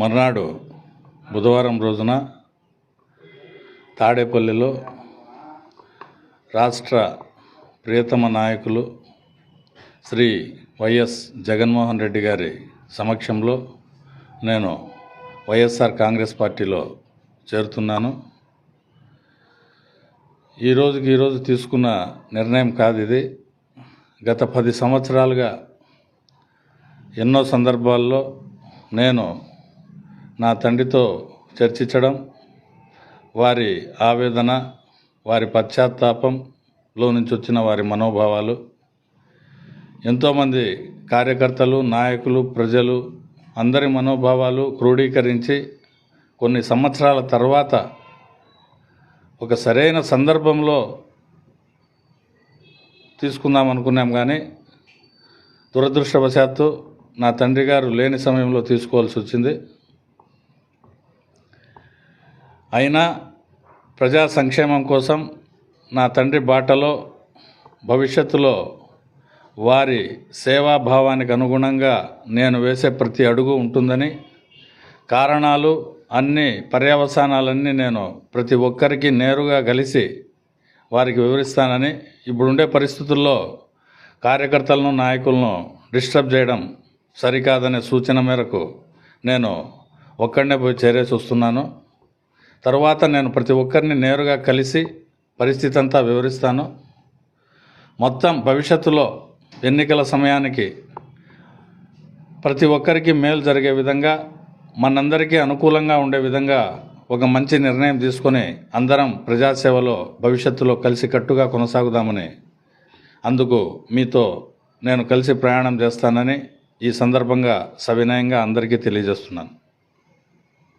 మర్నాడు బుధవారం రోజున తాడేపల్లిలో రాష్ట్ర ప్రియతమ నాయకులు శ్రీ వైఎస్ జగన్మోహన్ రెడ్డి గారి సమక్షంలో నేను వైఎస్ఆర్ కాంగ్రెస్ పార్టీలో చేరుతున్నాను. ఈరోజు తీసుకున్న నిర్ణయం కాదు ఇది. గత 10 సంవత్సరాలుగా ఎన్నో సందర్భాల్లో నేను నా తండ్రితో చర్చించడం, వారి ఆవేదన, వారి పశ్చాత్తాపంలో నుంచి వచ్చిన వారి మనోభావాలు, ఎంతోమంది కార్యకర్తలు, నాయకులు, ప్రజలు అందరి మనోభావాలు క్రోడీకరించి కొన్ని సంవత్సరాల తర్వాత ఒక సరైన సందర్భంలో తీసుకుందాం అనుకున్నాం. కానీ దురదృష్టవశాత్తు నా తండ్రి గారు లేని సమయంలో తీసుకోవాల్సి వచ్చింది. అయినా ప్రజా సంక్షేమం కోసం నా తండ్రి బాటలో భవిష్యత్తులో వారి సేవాభావానికి అనుగుణంగా నేను వేసే ప్రతి అడుగు ఉంటుందని, కారణాలు అన్ని పర్యవసానాలన్నీ నేను ప్రతి ఒక్కరికి నేరుగా కలిసి వారికి వివరిస్తానని, ఇప్పుడుండే పరిస్థితుల్లో కార్యకర్తలను, నాయకులను డిస్టర్బ్ చేయడం సరికాదనే సూచన మేరకు నేను ఒక్కడనే పోయి చేరేసి వస్తున్నాను. తర్వాత నేను ప్రతి ఒక్కరిని నేరుగా కలిసి పరిస్థితి అంతా వివరిస్తాను. మొత్తం భవిష్యత్తులో ఎన్నికల సమయానికి ప్రతి ఒక్కరికి మేలు జరిగే విధంగా, మనందరికీ అనుకూలంగా ఉండే విధంగా ఒక మంచి నిర్ణయం తీసుకొని అందరం ప్రజాసేవలో భవిష్యత్తులో కలిసికట్టుగా కొనసాగుదామని, అందుకు మీతో నేను కలిసి ప్రయాణం చేస్తానని ఈ సందర్భంగా సవినయంగా అందరికీ తెలియజేస్తున్నాను.